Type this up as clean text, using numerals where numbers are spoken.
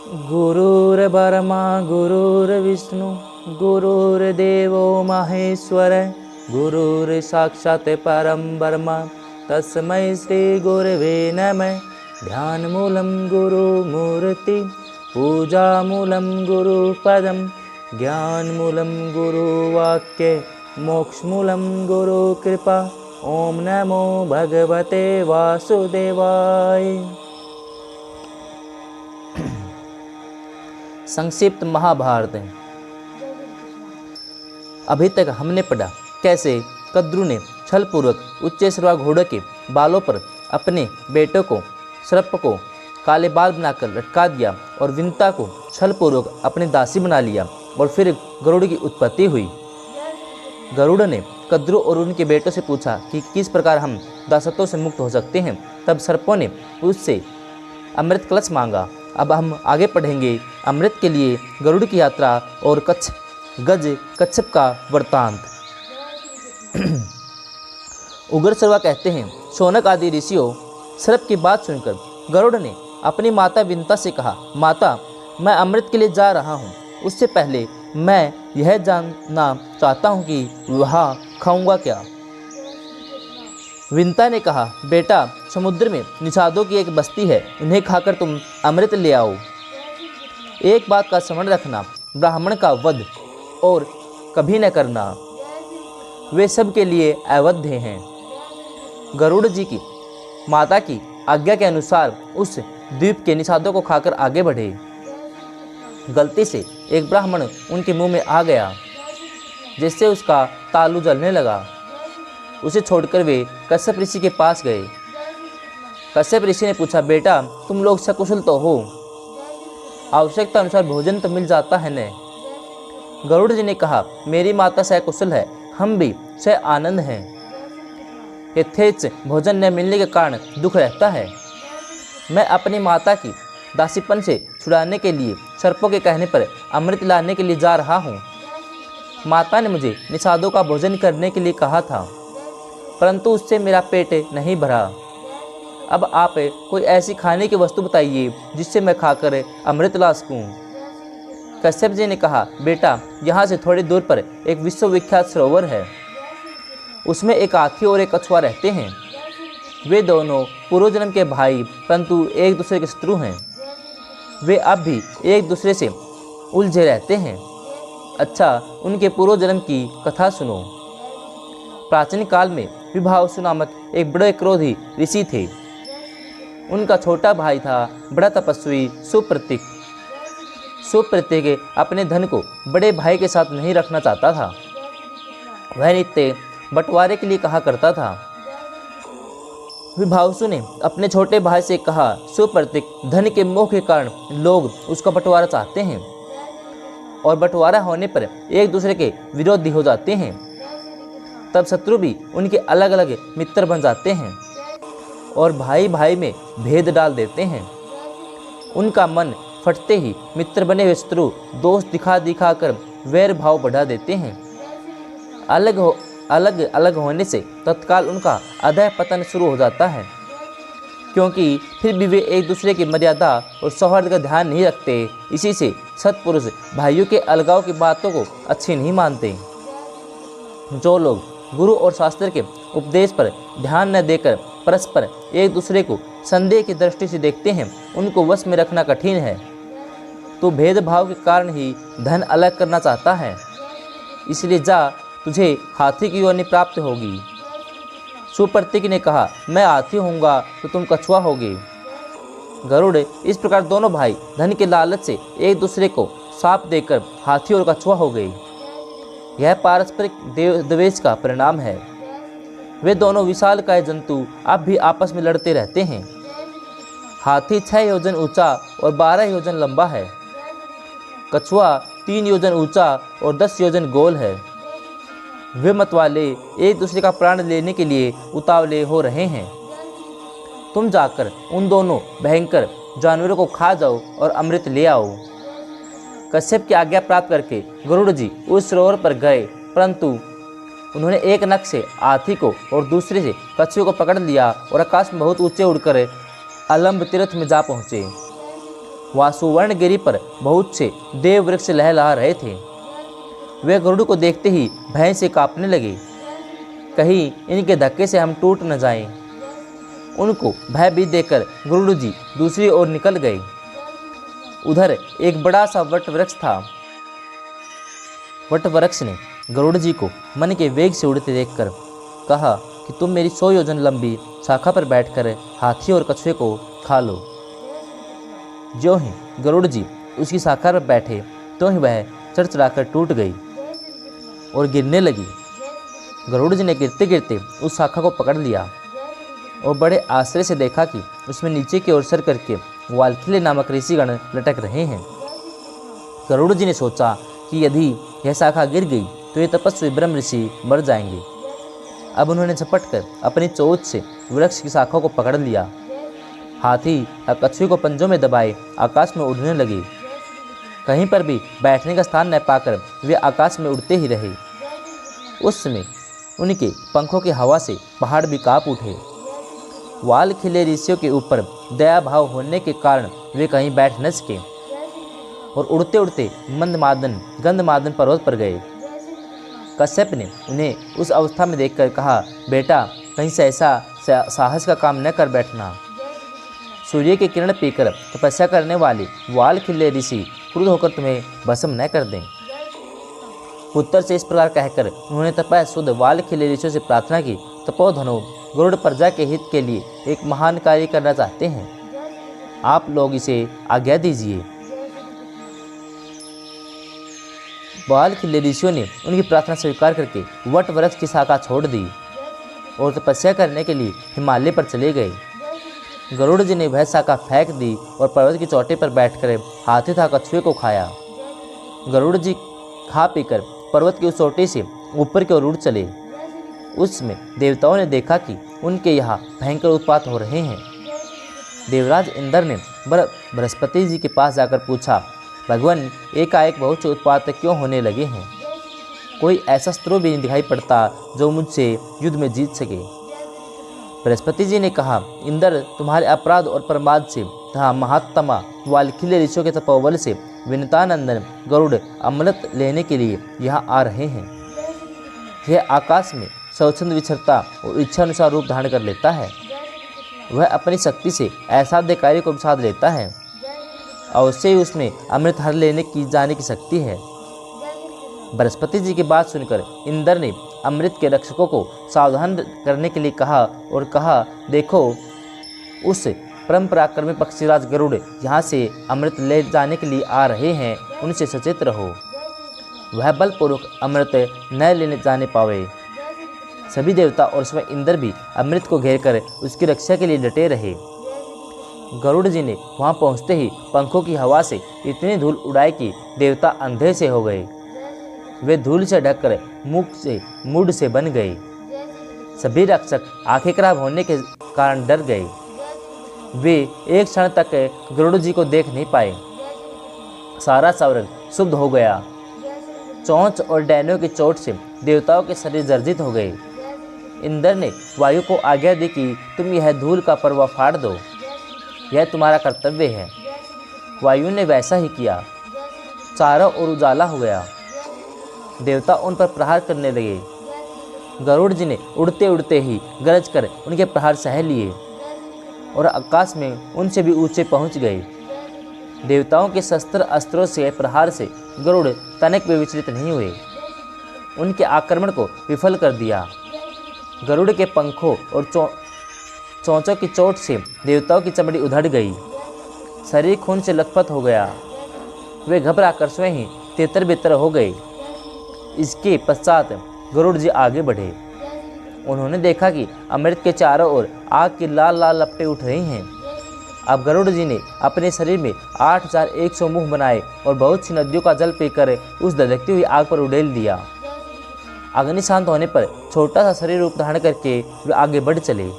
गुरुर्ब्रह्मा गुरुर्विष्णु गुरुर्देवो महेश्वर गुरुर्साक्षात् परं ब्रह्म तस्मै श्री गुरवे नमः। ध्यानमूलं गुरुमूर्ति पूजामूलं गुरुपदं ज्ञानमूलं गुरुवाक्ये मोक्षमूलं गुरुकृपा। ओम नमो भगवते वासुदेवाय। संक्षिप्त महाभारत। अभी तक हमने पढ़ा कैसे कद्रु ने छलपूर्वक उच्चैश्रवा घोड़े के बालों पर अपने बेटों को सर्प को काले बाल बनाकर लटका दिया और विंता को छलपूर्वक अपनी दासी बना लिया और फिर गरुड़ की उत्पत्ति हुई। गरुड़ ने कद्रु और उनके बेटों से पूछा कि किस प्रकार हम दासत्वों से मुक्त हो सकते हैं। तब सर्पों ने उससे अमृत कलश मांगा। अब हम आगे पढ़ेंगे अमृत के लिए गरुड़ की यात्रा और गज कच्छप का वृत्तांत। उग्रश्रवा कहते हैं, शौनक आदि ऋषियों सर्प की बात सुनकर गरुड़ ने अपनी माता विंता से कहा, माता मैं अमृत के लिए जा रहा हूँ, उससे पहले मैं यह जानना चाहता हूँ कि वहाँ खाऊंगा क्या। विंता ने कहा, बेटा समुद्र में निषादों की एक बस्ती है, उन्हें खाकर तुम अमृत ले आओ। एक बात का स्मरण रखना, ब्राह्मण का वध और कभी न करना, वे सब के लिए अवध्य हैं। गरुड़ जी की माता की आज्ञा के अनुसार उस द्वीप के निषादों को खाकर आगे बढ़े। गलती से एक ब्राह्मण उनके मुंह में आ गया, जिससे उसका तालू जलने लगा। उसे छोड़कर वे कश्यप ऋषि के पास गए। कश्यप ऋषि ने पूछा, बेटा तुम लोग सकुशल तो हो, आवश्यकता अनुसार भोजन तो मिल जाता है न। गरुड़ जी ने कहा, मेरी माता सकुशल है, हम भी स आनंद हैं। यथेच भोजन न मिलने के कारण दुख रहता है। मैं अपनी माता की दासीपन से छुड़ाने के लिए सर्पों के कहने पर अमृत लाने के लिए जा रहा हूँ। माता ने मुझे निषादों का भोजन करने के लिए कहा था, परंतु उससे मेरा पेट नहीं भरा। अब आप कोई ऐसी खाने की वस्तु बताइए जिससे मैं खाकर अमृत ला सकूं। कश्यप जी ने कहा, बेटा यहाँ से थोड़ी दूर पर एक विश्वविख्यात सरोवर है, उसमें एक हाथी और एक कछुआ रहते हैं। वे दोनों पूर्व जन्म के भाई परंतु एक दूसरे के शत्रु हैं। वे अब भी एक दूसरे से उलझे रहते हैं। अच्छा, उनके पूर्व जन्म की कथा सुनो। प्राचीन काल में विभावसु नामक एक बड़े क्रोधी ऋषि थे। उनका छोटा भाई था बड़ा तपस्वी सुप्रतीक। सुप्रतीक अपने धन को बड़े भाई के साथ नहीं रखना चाहता था। वह नित्य बंटवारे के लिए कहा करता था। विभावसु ने अपने छोटे भाई से कहा, सुप्रतीक, धन के मोह के कारण लोग उसका बंटवारा चाहते हैं और बंटवारा होने पर एक दूसरे के विरोधी हो जाते हैं। तब शत्रु भी उनके अलग अलग मित्र बन जाते हैं और भाई भाई में भेद डाल देते हैं। उनका मन फटते ही मित्र बने हुए शत्रु दोष दिखा दिखा कर वैर भाव बढ़ा देते हैं। अलग होने से तत्काल उनका अधः पतन शुरू हो जाता है, क्योंकि फिर भी वे एक दूसरे की मर्यादा और सौहार्द का ध्यान नहीं रखते। इसी से सत्पुरुष भाइयों के अलगाव की बातों को अच्छी नहीं मानते। जो लोग गुरु और शास्त्र के उपदेश पर ध्यान न देकर परस्पर एक दूसरे को संदेह की दृष्टि से देखते हैं, उनको वश में रखना कठिन है। तो भेदभाव के कारण ही धन अलग करना चाहता है, इसलिए जा, तुझे हाथी की योनि प्राप्त होगी। सुप्रतीक ने कहा, मैं हाथी होऊंगा तो तुम कछुआ होगे। गरुड़ इस प्रकार दोनों भाई धन के लालच से एक दूसरे को साप देकर हाथी और कछुआ हो गए। यह पारस्परिक द्वेष का परिणाम है। वे दोनों विशालकाय जंतु अब भी आपस में लड़ते रहते हैं। हाथी 6 योजन ऊंचा और 12 योजन लंबा है। कछुआ 3 योजन ऊंचा और 10 योजन गोल है। वे मतवाले एक दूसरे का प्राण लेने के लिए उतावले हो रहे हैं। तुम जाकर उन दोनों भयंकर जानवरों को खा जाओ और अमृत ले आओ। कश्यप की आज्ञा प्राप्त करके गरुड़ जी उस सरोवर पर गए, परंतु उन्होंने एक नख से हाथी को और दूसरे से कछुए को पकड़ लिया और आकाश में बहुत ऊंचे उड़कर अलम्ब तीर्थ में जा पहुँचे। वहाँ सुवर्णगिरी पर बहुत से देव वृक्ष लहला रहे थे। वे गरुड़ को देखते ही भय से कांपने लगे, कहीं इनके धक्के से हम टूट न जाएं। उनको भयभीत देखकर गरुड़ जी दूसरी ओर निकल गए। उधर एक बड़ा सा वट वृक्ष था। वट वृक्ष ने गरुड़ जी को मन के वेग से उड़ते देखकर कहा कि तुम मेरी 100 योजन लंबी शाखा पर बैठकर हाथी और कछुए को खा लो। ज्यों ही गरुड़ जी उसकी शाखा पर बैठे तो ही वह चढ़कर टूट गई और गिरने लगी। गरुड़ जी ने गिरते गिरते उस शाखा को पकड़ लिया और बड़े आश्चर्य से देखा कि उसमें नीचे की ओर सर करके वालखिले नामक ऋषिगण लटक रहे हैं। गरुड़ जी ने सोचा कि यदि यह शाखा गिर गई तो ये तपस्वी ब्रह्म ऋषि मर जाएंगे। अब उन्होंने झपट कर अपनी चोंच से वृक्ष की शाखा को पकड़ लिया। हाथी और कछुए को पंजों में दबाए आकाश में उड़ने लगे। कहीं पर भी बैठने का स्थान न पाकर वे आकाश में उड़ते ही रहे। उस समय उनके पंखों की हवा से पहाड़ भी कांप उठे। वाल खिले ऋषियों के ऊपर दया भाव होने के कारण वे कहीं बैठ न सके और उड़ते उड़ते गंधमादन पर्वत पर गए। कश्यप ने उन्हें उस अवस्था में देखकर कहा, बेटा कहीं से ऐसा साहस का काम न कर बैठना। सूर्य की किरण पीकर तपस्या करने वाले वाल खिले ऋषि क्रुद्ध होकर तुम्हें भस्म न कर दें। उत्तर से इस प्रकार कहकर उन्होंने तपस्या वाल खिले ऋषियों से प्रार्थना की, तपोधनो गरुड़ प्रजा के हित के लिए एक महान कार्य करना चाहते हैं, आप लोग इसे आज्ञा दीजिए। वाल खिले ऋषियों ने उनकी प्रार्थना स्वीकार करके वट वृक्ष की शाखा छोड़ दी और तपस्या करने के लिए हिमालय पर चले गए। गरुड़ जी ने वह शाखा फेंक दी और पर्वत की चोटी पर बैठकर हाथी तथा कछुए को खाया। गरुड़ जी खा पीकर पर्वत की उस चोटी से ऊपर की ओर उड़ चले। उसमें देवताओं ने देखा कि उनके यहाँ भयंकर उत्पात हो रहे हैं। देवराज इंद्र ने बृहस्पति जी के पास जाकर पूछा, भगवान एकाएक बहुत से उत्पात क्यों होने लगे हैं? कोई ऐसा शत्रु भी नहीं दिखाई पड़ता जो मुझसे युद्ध में जीत सके। बृहस्पति जी ने कहा, इंद्र तुम्हारे अपराध और प्रमाद से तथा महात्मा वालखिले ऋषियों के तपोबल से विनतानंदन गरुड़ अमृत लेने के लिए यहाँ आ रहे हैं। यह आकाश में स्वच्छंद विचरता और इच्छा अनुसार रूप धारण कर लेता है। वह अपनी शक्ति से असाध्य कार्य को साध लेता है। अवश्य ही उसमें अमृत हर लेने की जाने की शक्ति है। बृहस्पति जी की बात सुनकर इंद्र ने अमृत के रक्षकों को सावधान करने के लिए कहा और कहा, देखो उस परम पराक्रमी पक्षीराज गरुड़ यहाँ से अमृत ले जाने के लिए आ रहे हैं, उनसे सचेत रहो, वह बलपूर्वक अमृत न लेने जाने पावे। सभी देवता और स्वयं इंद्र भी अमृत को घेर कर उसकी रक्षा के लिए डटे रहे। गरुड़ जी ने वहाँ पहुँचते ही पंखों की हवा से इतनी धूल उड़ाई कि देवता अंधे से हो गए। वे धूल से ढककर मूढ़ से बन गए। सभी रक्षक आंखें खराब होने के कारण डर गए। वे एक क्षण तक गरुड़ जी को देख नहीं पाए। सारा स्वर्ग शुद्ध हो गया। चोंच और डैनों की चोट से देवताओं के शरीर जर्जित हो गए। इंद्र ने वायु को आज्ञा दी कि तुम यह धूल का पर्वा फाड़ दो, यह तुम्हारा कर्तव्य है। वायु ने वैसा ही किया। चारों ओर उजाला हो गया। देवता उन पर प्रहार करने लगे। गरुड़ जी ने उड़ते उड़ते ही गरज कर उनके प्रहार सह लिए और आकाश में उनसे भी ऊंचे पहुंच गए। देवताओं के शस्त्र अस्त्रों से प्रहार से गरुड़ तनिक भी विचलित नहीं हुए। उनके आक्रमण को विफल कर दिया। गरुड़ के पंखों और चोंचों की चोट से देवताओं की चमड़ी उधड़ गई। शरीर खून से लथपथ हो गया। वे घबराकर स्वयं ही तितर-बितर हो गए। इसके पश्चात गरुड़ जी आगे बढ़े। उन्होंने देखा कि अमृत के चारों ओर आग की लाल लाल लपटें उठ रही हैं। अब गरुड़ जी ने अपने शरीर में 8100 मुंह बनाए और बहुत सी नदियों का जल पीकर उस धधकती हुई आग पर उड़ेल दिया। अग्नि शांत होने पर छोटा सा शरीर रूप धारण करके वे आगे बढ़ चले।